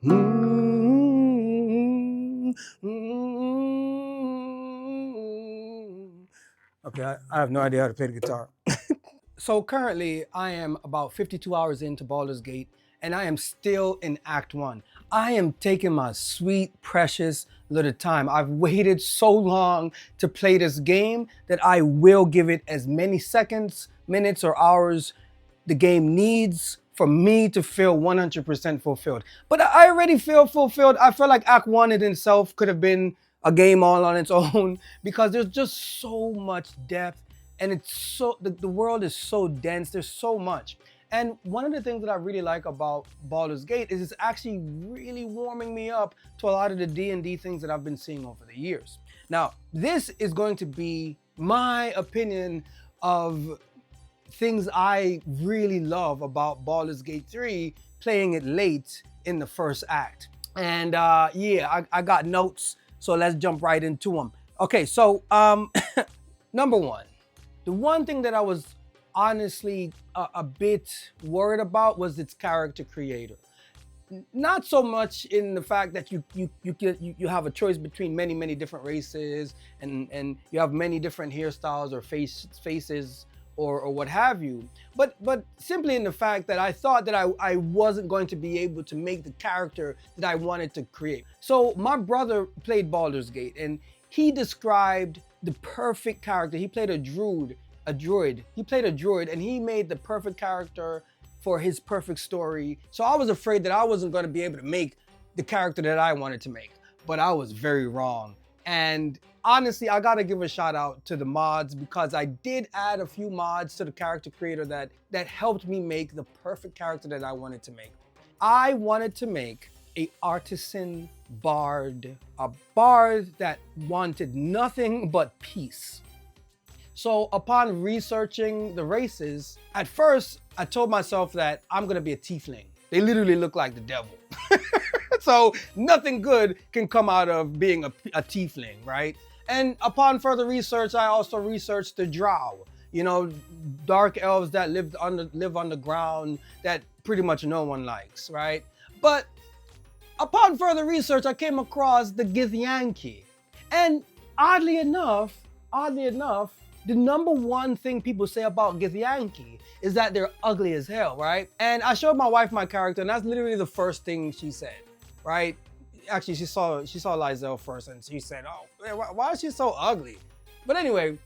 Mm, mm. Okay, I have no idea how to play the guitar. So currently, I am about 52 hours into Baldur's Gate, and I am still in Act 1. I am taking my sweet, precious little time. I've waited so long to play this game that I will give it as many seconds, minutes, or hours the game needs for me to feel 100% fulfilled. But I already feel fulfilled. I feel like Act 1 in itself could have been a game all on its own because there's just so much depth, and it's so the world is so dense. There's so much. And one of the things that I really like about Baldur's Gate is it's actually really warming me up to a lot of the D&D things that I've been seeing over the years. Now, this is going to be my opinion of things I really love about Baldur's Gate 3, playing it late in the first act. And yeah, I got notes, so let's jump right into them. Okay, so number one, the one thing that I was honestly a bit worried about was its character creator. Not so much in the fact that you have a choice between many different races, and you have many different hairstyles or faces or what have you, but simply in the fact that I thought that I wasn't going to be able to make the character that I wanted to create. So my brother played Baldur's Gate, and he described the perfect character. He played a druid. He played a druid, and he made the perfect character for his perfect story. So I was afraid that I wasn't going to be able to make the character that I wanted to make, but I was very wrong. And honestly, I gotta give a shout out to the mods, because I did add a few mods to the character creator that helped me make the perfect character that I wanted to make. I wanted to make a artisan bard, a bard that wanted nothing but peace. So upon researching the races, at first I told myself that I'm gonna be a tiefling. They literally look like the devil. So nothing good can come out of being a tiefling, right? And upon further research, I also researched the drow, you know, dark elves that live underground that pretty much no one likes, right? But upon further research, I came across the Githyanki. And oddly enough, the number one thing people say about Githyanki is that they're ugly as hell, right? And I showed my wife my character, and that's literally the first thing she said, right? Actually, she saw Lizelle first, and she said, "Oh, man, why is she so ugly?" But anyway,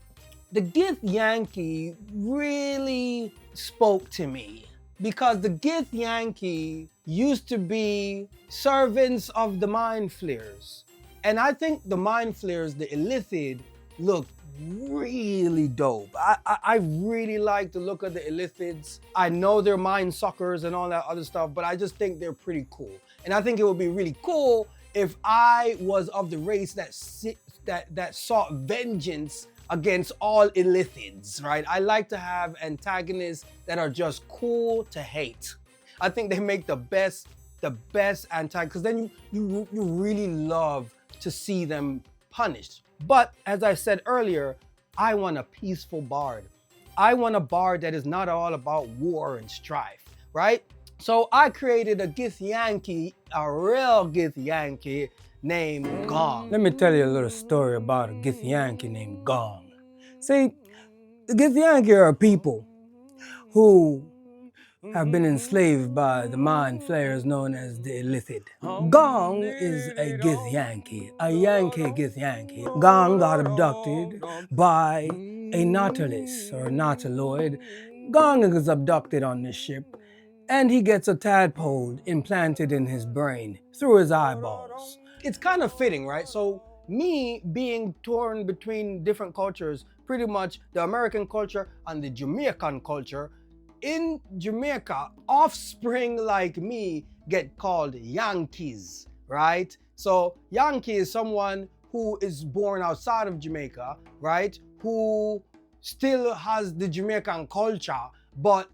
the Githyanki really spoke to me, because the Githyanki used to be servants of the Mind Flayers. And I think the Mind Flayers, the Illithid, look really dope. I really like the look of the Illithids. I know they're mind suckers and all that other stuff, but I just think they're pretty cool. And I think it would be really cool if I was of the race that sought vengeance against all Illithids, right? I like to have antagonists that are just cool to hate. I think they make the best antagonist, because then you really love to see them punished. But as I said earlier, I want a peaceful bard. I want a bard that is not all about war and strife, right? So I created a Githyanki, a real Githyanki named Gong. Let me tell you a little story about a Githyanki named Gong. See, the Githyanki are people who have been enslaved by the mind flayers known as the Illithid. Gong is a Githyanki, a Yankee Githyanki. Gong got abducted by a Nautilus or Nautiloid. Gong is abducted on this ship, and he gets a tadpole implanted in his brain through his eyeballs. It's kind of fitting, right? So me being torn between different cultures, pretty much the American culture and the Jamaican culture. In Jamaica, offspring like me get called Yankees, right? So Yankee is someone who is born outside of Jamaica, right? Who still has the Jamaican culture, but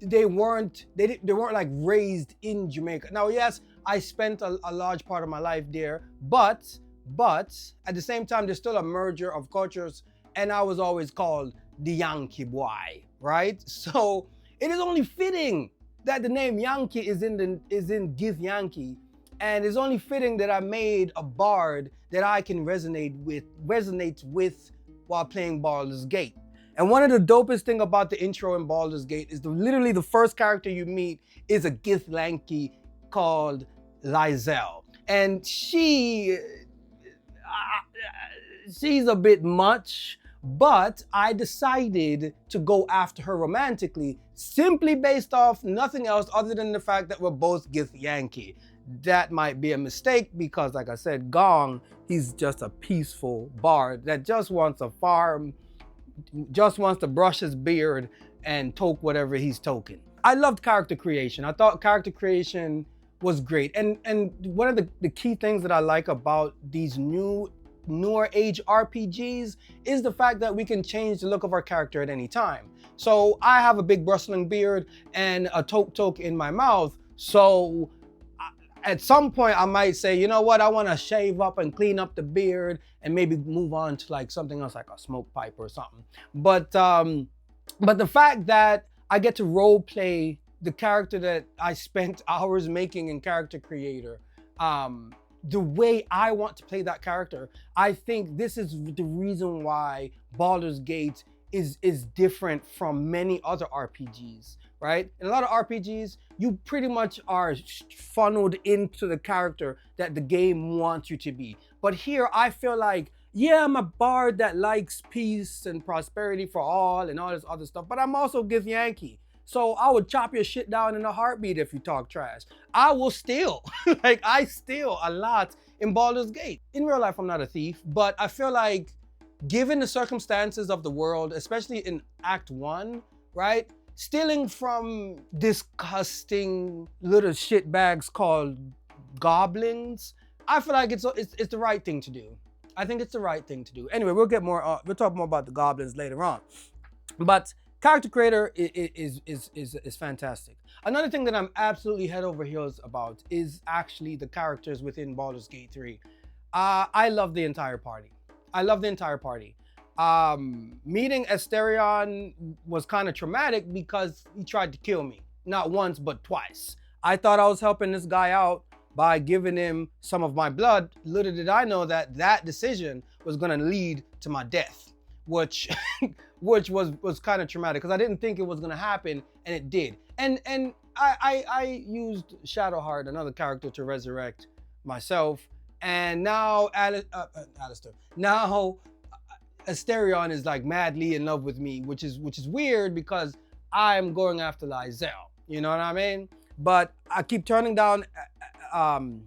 they weren't like raised in Jamaica. Now, yes, I spent a large part of my life there, but at the same time, there's still a merger of cultures, and I was always called the Yankee boy, right? So it is only fitting that the name Yankee is in Githyanki, And it's only fitting that I made a bard that I can resonate with while playing Baldur's Gate. And one of the dopest thing about the intro in Baldur's Gate is literally the first character you meet is a Githyanki called Lizelle. And she's a bit much, but I decided to go after her romantically simply based off nothing else other than the fact that we're both Githyanki. That might be a mistake because, like I said, Gong, he's just a peaceful bard that just wants a farm, just wants to brush his beard and toke whatever he's toking. I loved character creation. I thought character creation was great. And one of the key things that I like about these newer age RPGs is the fact that we can change the look of our character at any time. So I have a big bristling beard and a toke in my mouth. So at some point I might say, you know what, I want to shave up and clean up the beard and maybe move on to like something else like a smoke pipe or something. But the fact that I get to role play the character that I spent hours making in Character Creator, the way I want to play that character, I think this is the reason why Baldur's Gate is different from many other RPGs, right? In a lot of RPGs, you pretty much are funneled into the character that the game wants you to be. But here, I feel like, yeah, I'm a bard that likes peace and prosperity for all and all this other stuff, but I'm also Githyanki. So I would chop your shit down in a heartbeat if you talk trash. I will steal. Like, I steal a lot in Baldur's Gate. In real life, I'm not a thief, but I feel like given the circumstances of the world, especially in Act 1, right? Stealing from disgusting little shitbags called goblins, I feel like it's the right thing to do. I think it's the right thing to do. Anyway, we'll talk more about the goblins later on. But Character Creator is fantastic. Another thing that I'm absolutely head over heels about is actually the characters within Baldur's Gate 3. I love the entire party. Meeting Asterion was kind of traumatic because he tried to kill me. Not once, but twice. I thought I was helping this guy out by giving him some of my blood. Little did I know that decision was gonna lead to my death, which was kind of traumatic because I didn't think it was gonna happen, and it did. And I used Shadowheart, another character, to resurrect myself, and now Alistair. Now Asterion is like madly in love with me, which is weird because I'm going after Lizelle. You know what I mean? But I keep turning down Asterion,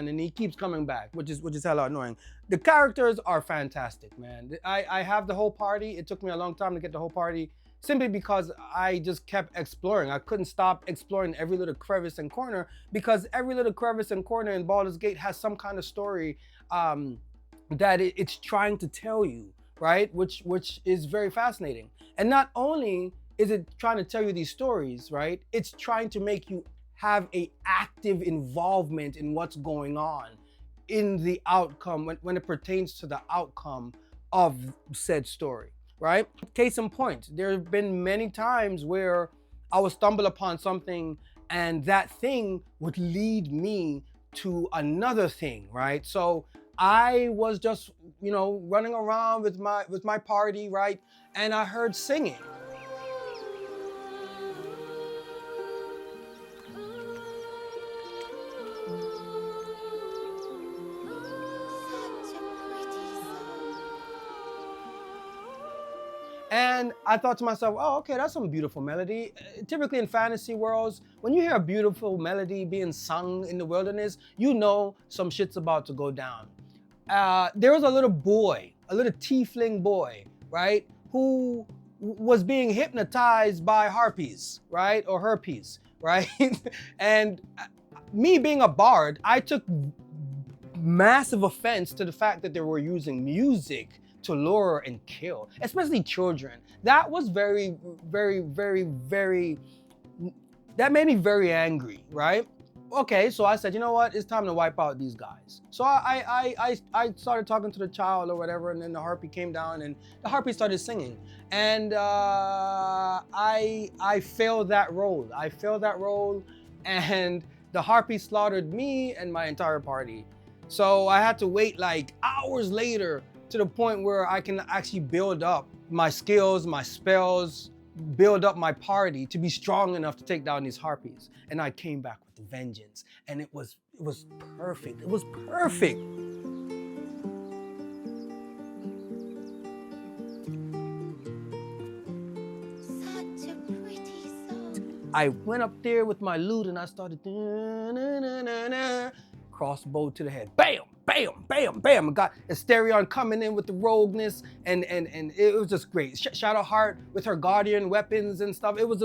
and he keeps coming back, which is hella annoying. The characters are fantastic, man. I have the whole party. It took me a long time to get the whole party simply because I just kept exploring. I couldn't stop exploring every little crevice and corner because every little crevice and corner in Baldur's Gate has some kind of story that it's trying to tell you, right? Which is very fascinating. And not only is it trying to tell you these stories, right? It's trying to make you have a active involvement in what's going on in the outcome when it pertains to the outcome of said story, right? Case in point, there have been many times where I would stumble upon something and that thing would lead me to another thing, right? So I was just, running around with my party, right? And I heard singing. And I thought to myself, oh, okay, that's some beautiful melody. Typically in fantasy worlds, when you hear a beautiful melody being sung in the wilderness, you know some shit's about to go down. There was a little boy, a little tiefling boy, right, who was being hypnotized by harpies, right, or herpes, right? And me being a bard, I took massive offense to the fact that they were using music to lure and kill, especially children. That was very, very, very, very, that made me very angry, right? Okay, so I said, you know what? It's time to wipe out these guys. So I started talking to the child or whatever, and then the harpy came down and the harpy started singing. And I failed that role. And the harpy slaughtered me and my entire party. So I had to wait like hours later to the point where I can actually build up my skills, my spells, build up my party to be strong enough to take down these harpies. And I came back with vengeance, and it was perfect. It was perfect. Such a pretty song. I went up there with my lute and I started crossbow to the head. Bam, bam, bam, bam. I got Asterion coming in with the rogueness, and it was just great. Shadowheart with her guardian weapons and stuff. It was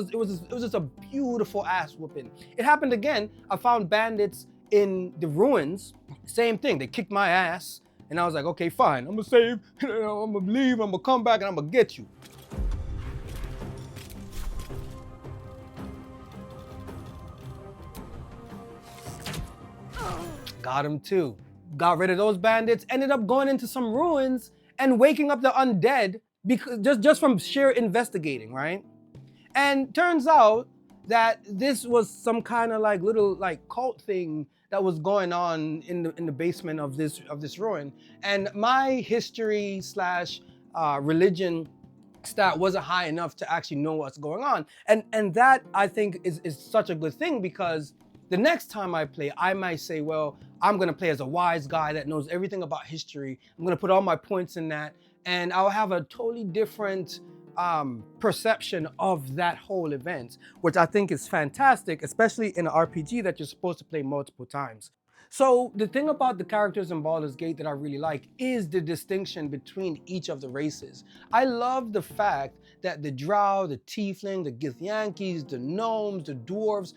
just a beautiful ass whooping. It happened again. I found bandits in the ruins. Same thing. They kicked my ass, and I was like, okay, fine. I'm gonna save. I'm gonna leave. I'm gonna come back, and I'm gonna get you. Got him too. Got rid of those bandits, ended up going into some ruins and waking up the undead because just from sheer investigating, right? And turns out that this was some kind of like little like cult thing that was going on in the basement of this ruin. And my history slash religion stat wasn't high enough to actually know what's going on. And that I think is such a good thing, because the next time I play, I might say, well, I'm gonna play as a wise guy that knows everything about history. I'm gonna put all my points in that, and I'll have a totally different perception of that whole event, which I think is fantastic, especially in an RPG that you're supposed to play multiple times. So the thing about the characters in Baldur's Gate that I really like is the distinction between each of the races. I love the fact that the Drow, the Tiefling, the Githyanki, the Gnomes, the Dwarves,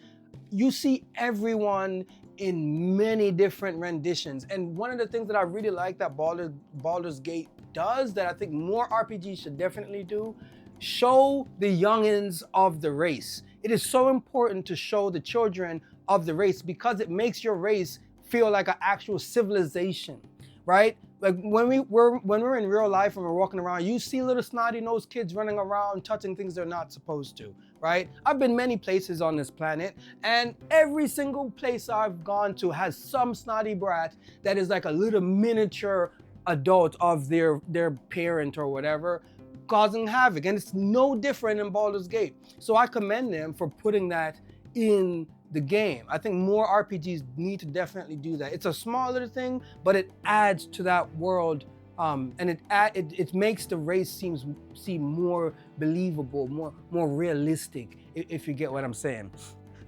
you see everyone in many different renditions. And one of the things that I really like that Baldur's Gate does, that I think more RPGs should definitely do, show the youngins of the race. It is so important to show the children of the race, because it makes your race feel like an actual civilization, right? Like when we're in real life and we're walking around, you see little snotty-nosed kids running around touching things they're not supposed to, right? I've been many places on this planet, and every single place I've gone to has some snotty brat that is like a little miniature adult of their parent or whatever, causing havoc. And it's no different in Baldur's Gate. So I commend them for putting that in the game. I think more RPGs need to definitely do that. It's a small little thing, but it adds to that world, and it makes the race seem more believable, more realistic, if you get what I'm saying.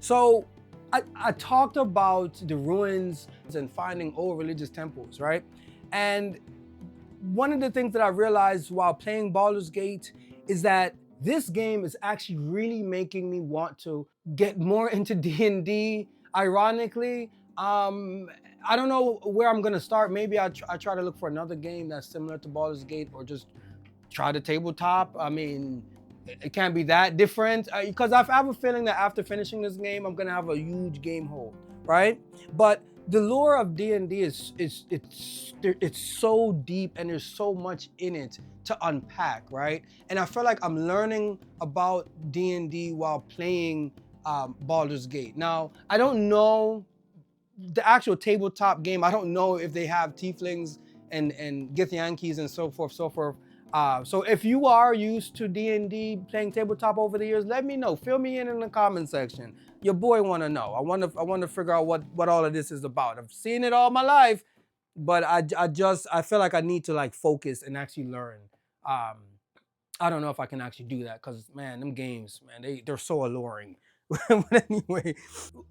So I talked about the ruins and finding old religious temples, right? And one of the things that I realized while playing Baldur's Gate is that this game is actually really making me want to get more into D&D. Ironically, I don't know where I'm gonna start. Maybe I try to look for another game that's similar to Baldur's Gate, or just try the tabletop. I mean, it can't be that different, because I have a feeling that after finishing this game, I'm gonna have a huge game hole, right? But the lore of D&D is so deep, and there's so much in it to unpack, right? And I feel like I'm learning about D&D while playing Baldur's Gate. Now, I don't know the actual tabletop game. I don't know if they have tieflings and Githyankis and so forth, so if you are used to D&D, playing tabletop over the years, let me know. Fill me in the comment section. Your boy want to know. I want to figure out what all of this is about. I've seen it all my life, but I feel like I need to like focus and actually learn. I don't know if I can actually do that, because man, them games, man, they're so alluring. But anyway,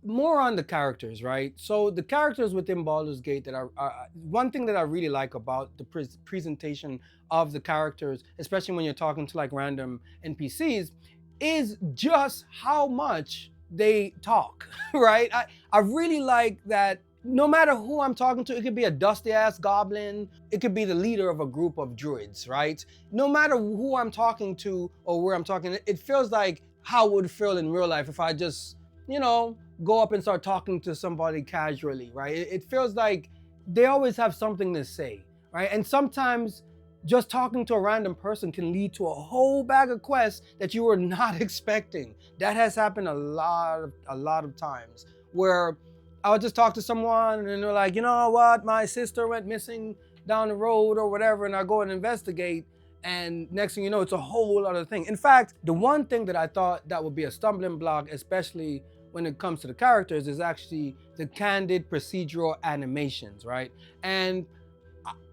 more on the characters, right? So the characters within Baldur's Gate that one thing that I really like about the presentation of the characters, especially when you're talking to like random NPCs, is just how much they talk, right? I really like that. No matter who I'm talking to, it could be a dusty ass goblin, it could be the leader of a group of druids, right? No matter who I'm talking to or where I'm talking, it feels like how it would feel in real life if I just, go up and start talking to somebody casually, right? It feels like they always have something to say, right? And sometimes just talking to a random person can lead to a whole bag of quests that you were not expecting. That has happened a lot of times, where I would just talk to someone and they're like, you know what, my sister went missing down the road or whatever, and I go and investigate, and next thing you know, it's a whole other thing. In fact, the one thing that I thought that would be a stumbling block, especially when it comes to the characters, is actually the candid procedural animations, right? And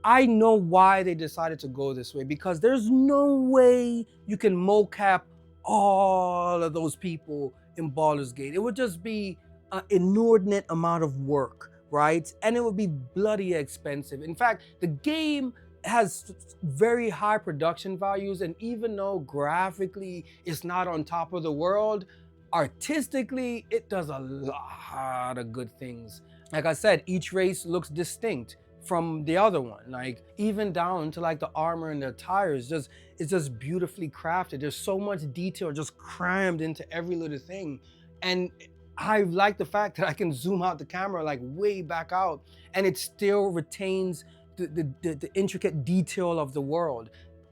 I know why they decided to go this way, because there's no way you can mocap all of those people in Baldur's Gate. It would just be an inordinate amount of work, right? And it would be bloody expensive. In fact, the game has very high production values, and even though graphically it's not on top of the world, artistically it does a lot of good things. Like I said, each race looks distinct from the other one, like even down to like the armor and the tires. It's just beautifully crafted. There's so much detail just crammed into every little thing. And I like the fact that I can zoom out the camera like way back out, and it still retains the intricate detail of the world.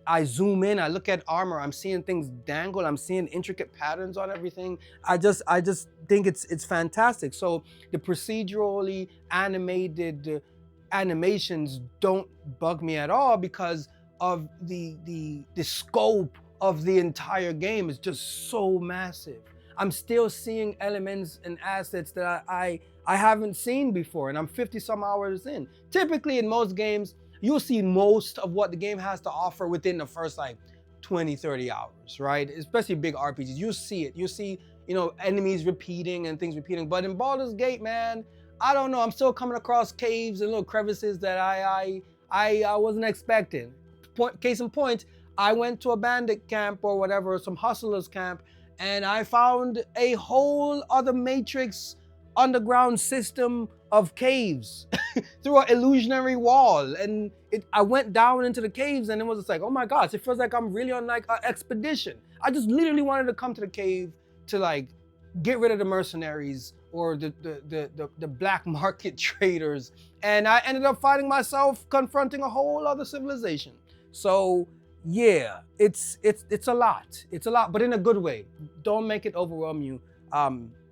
I zoom in, I look at armor, I'm seeing things dangle, I'm seeing intricate patterns on everything. I just think it's fantastic. So the procedurally animated animations don't bug me at all, because of the scope of the entire game is just so massive. I'm still seeing elements and assets that I haven't seen before, and I'm 50 some hours in. Typically in most games, you'll see most of what the game has to offer within the first like 20, 30 hours, right? Especially big RPGs, you see it. You see, you know, enemies repeating and things repeating. But in Baldur's Gate, man, I don't know, I'm still coming across caves and little crevices that I wasn't expecting. Case in point, I went to a bandit camp or whatever, some hustlers camp, and I found a whole other Matrix underground system of caves through an illusionary wall. And I went down into the caves, and it was just like, oh my gosh, it feels like I'm really on like an expedition. I just literally wanted to come to the cave to like get rid of the mercenaries or the black market traders. And I ended up finding myself confronting a whole other civilization. So yeah, it's a lot. It's a lot, but in a good way. Don't make it overwhelm you.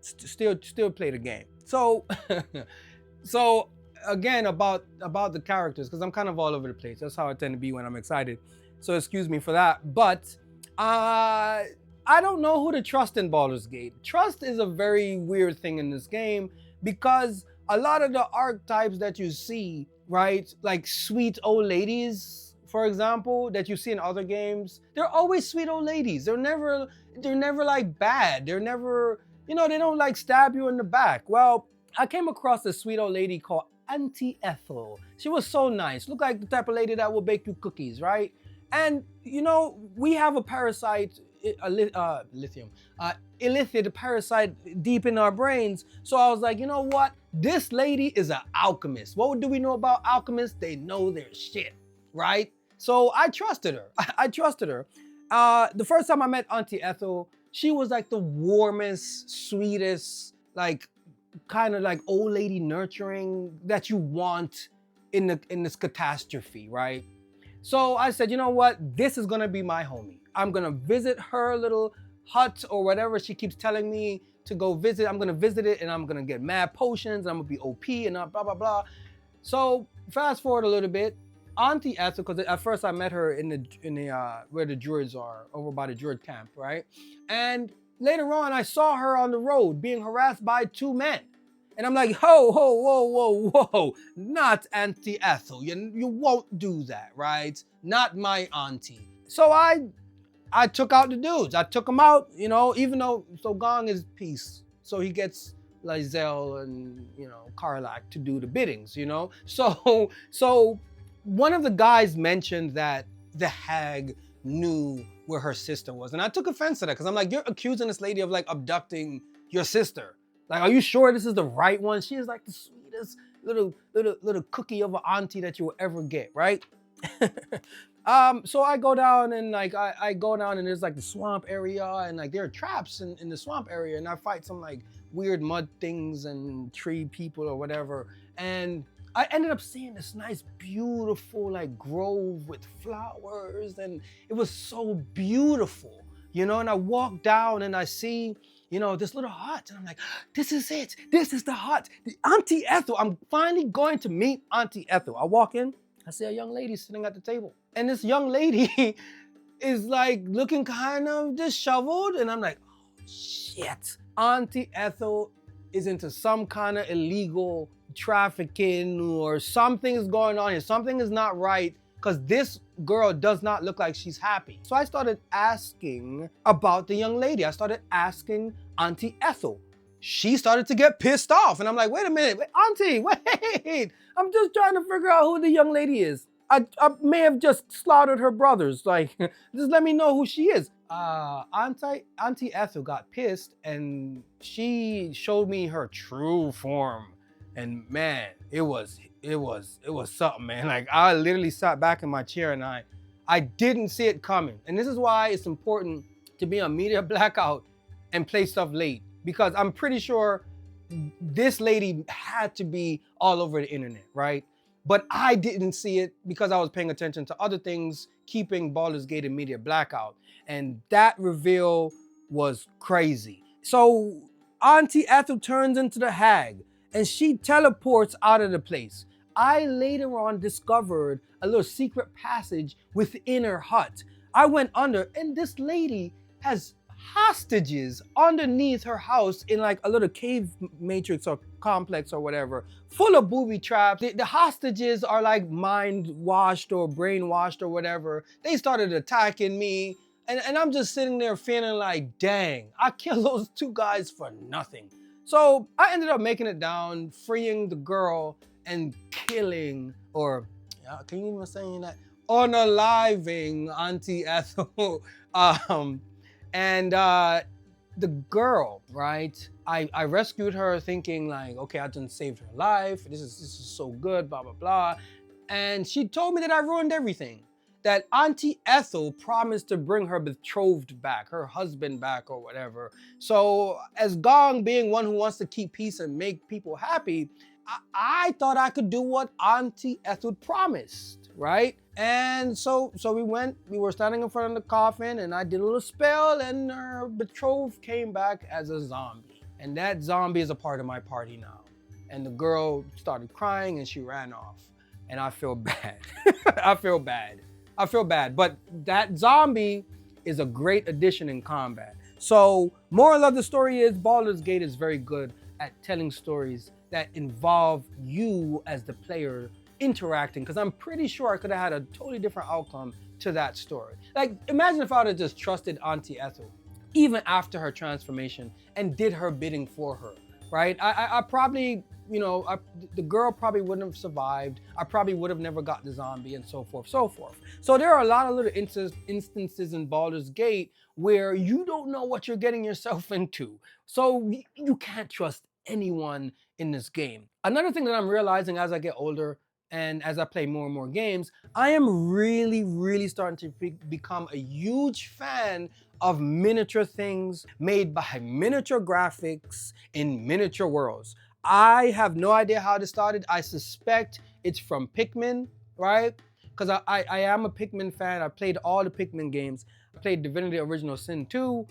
Still play the game. So so again, about the characters, because I'm kind of all over the place. That's how I tend to be when I'm excited. So excuse me for that. But I don't know who to trust in Baldur's Gate. Trust is a very weird thing in this game, because a lot of the archetypes that you see, right, like sweet old ladies, for example, that you see in other games, they're always sweet old ladies. They're never like bad. They're never, you know, they don't like stab you in the back. Well, I came across this sweet old lady called Auntie Ethel. She was so nice. Looked like the type of lady that will bake you cookies, right? And you know, we have a parasite, illithid parasite deep in our brains. So I was like, you know what? This lady is an alchemist. What do we know about alchemists? They know their shit, right? So I trusted her. I trusted her. The first time I met Auntie Ethel, she was like the warmest, sweetest, like kind of like old lady nurturing that you want in this catastrophe, right? So I said, you know what? This is gonna be my homie. I'm gonna visit her little hut or whatever she keeps telling me to go visit. I'm gonna visit it, and I'm gonna get mad potions, and I'm gonna be OP and blah, blah, blah. So fast forward a little bit. Auntie Ethel, because at first I met her in the where the druids are, over by the druid camp, right? And later on, I saw her on the road being harassed by two men. And I'm like, ho, ho, whoa, whoa, whoa, not Auntie Ethel. You won't do that, right? Not my auntie. So I took out the dudes. I took them out, you know, even though Sogong is peace. So he gets Lizelle and, you know, Karlak to do the biddings, you know? So one of the guys mentioned that the hag knew where her sister was. And I took offense to that, because I'm like, you're accusing this lady of like abducting your sister. Like, are you sure this is the right one? She is like the sweetest little cookie of an auntie that you will ever get, right? So I go down, and like I go down, and there's like the swamp area, and like there are traps in the swamp area, and I fight some like weird mud things and tree people or whatever. And I ended up seeing this nice, beautiful like grove with flowers, and it was so beautiful, you know. And I walk down, and I see this little hut. And I'm like, this is it. This is the hut. The Auntie Ethel. I'm finally going to meet Auntie Ethel. I walk in, I see a young lady sitting at the table. And this young lady is like looking kind of disheveled. And I'm like, oh, shit. Auntie Ethel is into some kind of illegal trafficking or something is going on here. Something is not right because this girl does not look like she's happy. So I started asking about the young lady. I started asking Auntie Ethel. She started to get pissed off. And I'm like, wait a minute, Auntie, wait. I'm just trying to figure out who the young lady is. I may have just slaughtered her brothers. Like, just let me know who she is. Auntie Ethel got pissed and she showed me her true form. And man, it was something, man. Like, I literally sat back in my chair and I didn't see it coming. And this is why it's important to be on media blackout and play stuff late, because I'm pretty sure this lady had to be all over the internet, right? But I didn't see it because I was paying attention to other things, keeping Baldur's Gate and media blackout. And that reveal was crazy. So Auntie Ethel turns into the hag and she teleports out of the place. I later on discovered a little secret passage within her hut. I went under and this lady has hostages underneath her house in like a little cave matrix or complex or whatever, full of booby traps. The hostages are like mind washed or brainwashed or whatever. They started attacking me and I'm just sitting there feeling like, dang, I killed those two guys for nothing. So I ended up making it down, freeing the girl and killing, or can you even say that? Unaliving Auntie Ethel. And the girl, right? I rescued her thinking like, okay, I done saved her life. This is so good, blah, blah, blah. And she told me that I ruined everything. That Auntie Ethel promised to bring her betrothed back, her husband back or whatever. So as Gong being one who wants to keep peace and make people happy, I thought I could do what Auntie Ethel promised, right? And so we were standing in front of the coffin and I did a little spell and her betrothed came back as a zombie. And that zombie is a part of my party now. And the girl started crying and she ran off. And I feel bad. I feel bad. But that zombie is a great addition in combat. So moral of the story is Baldur's Gate is very good at telling stories that involve you as the player interacting, because I'm pretty sure I could have had a totally different outcome to that story. Like, imagine if I would have just trusted Auntie Ethel, even after her transformation, and did her bidding for her, right? I probably, the girl probably wouldn't have survived. I probably would have never got the zombie and so forth, so forth. So there are a lot of little instances in Baldur's Gate where you don't know what you're getting yourself into. So you can't trust anyone in this game. Another thing that I'm realizing as I get older and as I play more and more games, I am really starting to become a huge fan of miniature things made by miniature graphics in miniature worlds. I have no idea how this started. I suspect it's from Pikmin, right? Because I am a Pikmin fan. I played all the Pikmin games. I played Divinity Original Sin 2,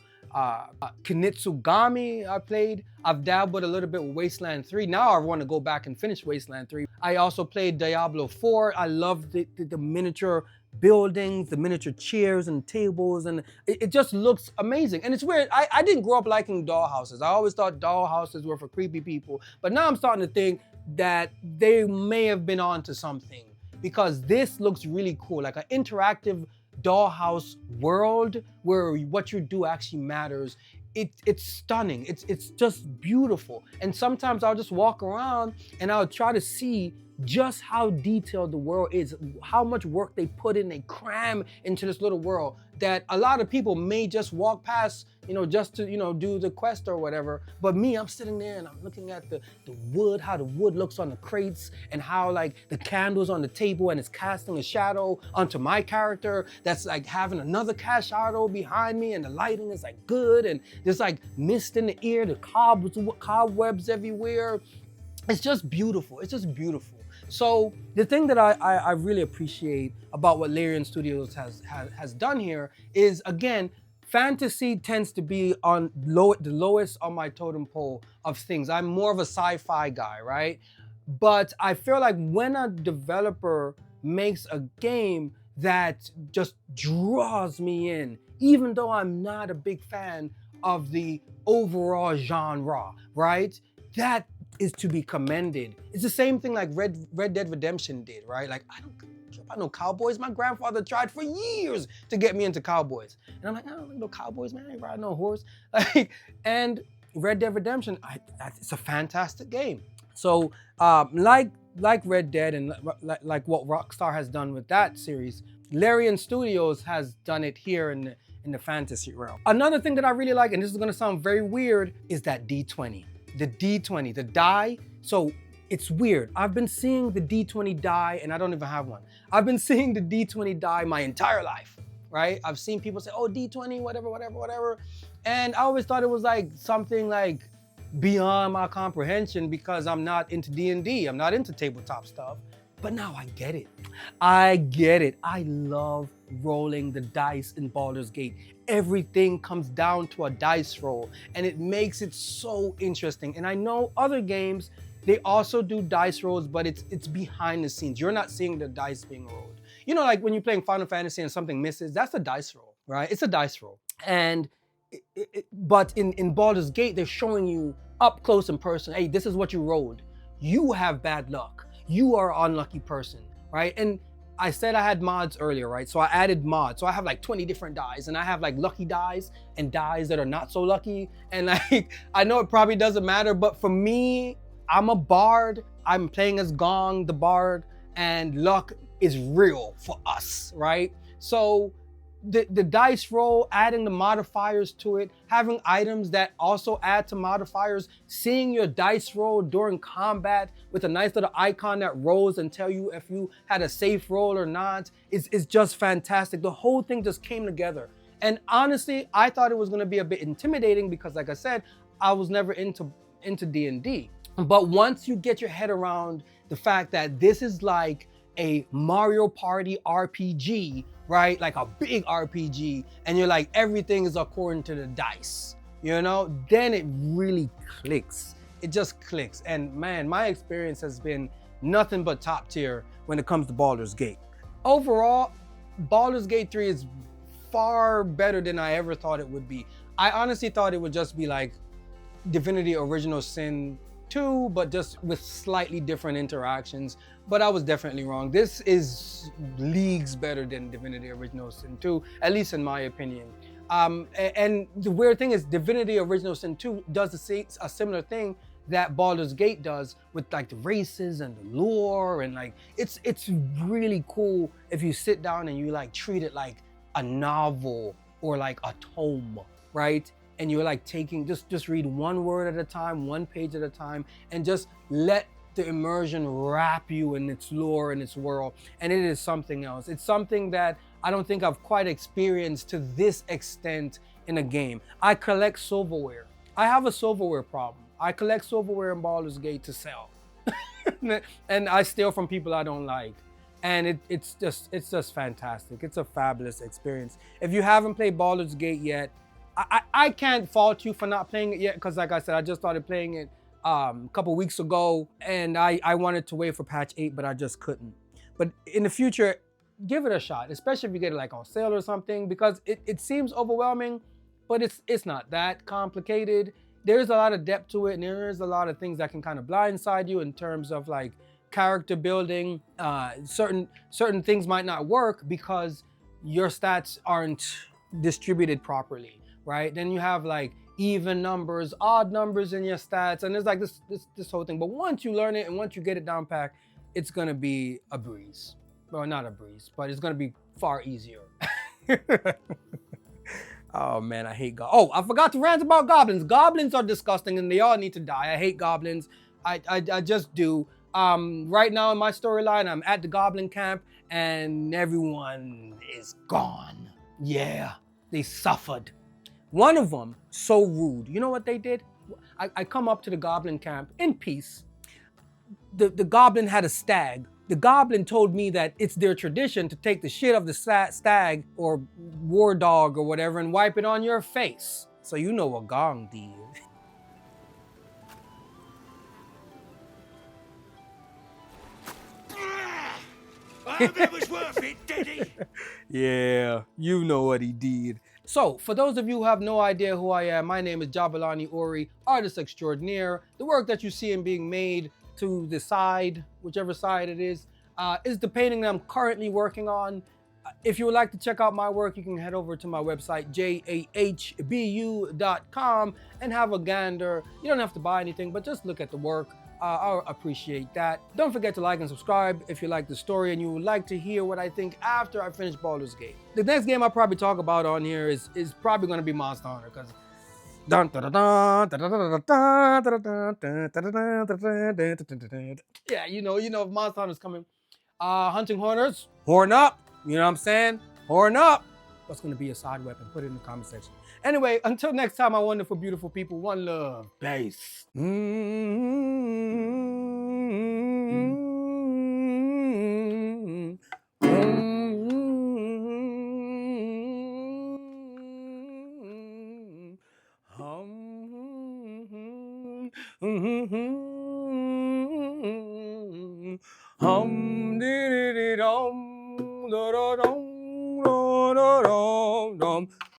Kunitsugami I played. I've dabbled a little bit with Wasteland 3. Now I want to go back and finish Wasteland 3. I also played Diablo 4. I love the miniature buildings, the miniature chairs and tables, and it just looks amazing. And it's weird, I didn't grow up liking dollhouses. I always thought dollhouses were for creepy people, but now I'm starting to think that they may have been onto something, because this looks really cool, like an interactive dollhouse world where what you do actually matters. It's stunning. It's just beautiful. And sometimes I'll just walk around and I'll try to see just how detailed the world is, how much work they put in, they cram into this little world that a lot of people may just walk past, just to, do the quest or whatever. But me, I'm sitting there and I'm looking at the wood, how the wood looks on the crates, and how like the candles on the table and it's casting a shadow onto my character that's like having another cast shadow behind me, and the lighting is like good, and there's like mist in the air, the cobwebs everywhere. It's just beautiful. It's just beautiful. So the thing that I really appreciate about what LarianStudios has done here is, again, fantasy tends to be on the lowest on my totem pole of things. I'm more of a sci-fi guy, right? But I feel like when a developer makes a game that just draws me in, even though I'm not a big fan of the overall genre, right? That is to be commended. It's the same thing like Red Dead Redemption did, right? Like, I don't care about no cowboys. My grandfather tried for years to get me into cowboys. And I'm like, I don't like no cowboys, man. I ain't riding no horse. Like, and Red Dead Redemption, it's a fantastic game. So, like Red Dead and like what Rockstar has done with that series, LarianStudios has done it here in the fantasy realm. Another thing that I really like, and this is gonna sound very weird, is that D20. The D20, the die. So it's weird. I've been seeing the D20 die, and I don't even have one. I've been seeing the D20 die my entire life, right? I've seen people say, oh, D20, whatever, whatever, whatever. And I always thought it was like something like beyond my comprehension because I'm not into D&D. I'm not into tabletop stuff. But now I get it. I get it. I love rolling the dice in Baldur's Gate. Everything comes down to a dice roll, and it makes it so interesting. And I know other games, they also do dice rolls, but it's behind the scenes. You're not seeing the dice being rolled. You know, like when you're playing Final Fantasy and something misses, that's a dice roll, right? It's a dice roll. And but in Baldur's Gate, they're showing you up close and personal. Hey, this is what you rolled. You have bad luck. You are an unlucky person, right? And I said I had mods earlier, right? So I added mods. So I have like 20 different dies, and I have like lucky dies and dies that are not so lucky. And like, I know it probably doesn't matter, but for me, I'm a bard. I'm playing as Gong, the bard, and luck is real for us, right? So the dice roll, adding the modifiers to it, having items that also add to modifiers, seeing your dice roll during combat with a nice little icon that rolls and tell you if you had a safe roll or not, is just fantastic. The whole thing just came together. And honestly, I thought it was gonna be a bit intimidating because like I said, I was never into D&D. But once you get your head around the fact that this is like a Mario Party RPG, right? Like a big RPG, and you're like, everything is according to the dice, you know? Then it really clicks. It just clicks. And man, my experience has been nothing but top tier when it comes to Baldur's Gate. Overall, Baldur's Gate 3 is far better than I ever thought it would be. I honestly thought it would just be like Divinity Original Sin 2, but just with slightly different interactions. But I was definitely wrong. This is leagues better than Divinity Original Sin 2, at least in my opinion. And the weird thing is Divinity Original Sin 2 does a similar thing that Baldur's Gate does with like the races and the lore, and like it's really cool if you sit down and you like treat it like a novel or like a tome, right? And you're like taking, just read one word at a time, one page at a time, and just let the immersion wrap you in its lore and its world. And it is something else. It's something that I don't think I've quite experienced to this extent in a game. I collect silverware. I have a silverware problem. I collect silverware in Baldur's Gate to sell. And I steal from people I don't like. And it's just fantastic. It's a fabulous experience. If you haven't played Baldur's Gate yet, I can't fault you for not playing it yet, because like I said, I just started playing it a couple weeks ago, and I wanted to wait for patch 8, but I just couldn't. But in the future, give it a shot, especially if you get it like on sale or something, because it seems overwhelming, but it's not that complicated. There's a lot of depth to it, and there's a lot of things that can kind of blindside you in terms of like character building. Certain things might not work because your stats aren't distributed properly, right? Then you have like even numbers, odd numbers in your stats, and there's like this whole thing. But once you learn it and once you get it down pat, it's gonna be a breeze. Well, not a breeze, but it's gonna be far easier. Oh man, I hate goblins. Oh, I forgot to rant about goblins. Goblins are disgusting and they all need to die. I hate goblins. I just do. Right now in my storyline, I'm at the goblin camp and everyone is gone. Yeah, they suffered. One of them, so rude. You know what they did? I come up to the goblin camp in peace. The goblin had a stag The goblin told me that it's their tradition to take the shit of the stag or war dog or whatever and wipe it on your face. So you know what Gong did. I hope it was worth it, did he? Yeah, you know what he did. So, for those of you who have no idea who I am, my name is Jabalani Ori, artist extraordinaire. The work that you see in being made to the side, whichever side it is the painting that I'm currently working on. If you would like to check out my work, you can head over to my website, jahbu.com, and have a gander. You don't have to buy anything, but just look at the work. I'll appreciate that. Don't forget to like and subscribe if you like the story and you would like to hear what I think after I finish Baldur's Gate. The next game I'll probably talk about on here is probably going to be Monster Hunter, because yeah, you know, Monster Hunter's coming. Hunting horners, horn up. You know what I'm saying? Horn up. What's going to be a side weapon? Put it in the comment section. Anyway, until next time, my wonderful, beautiful people, one love. Peace. Hum dee dee dum da da dum da da dum dum.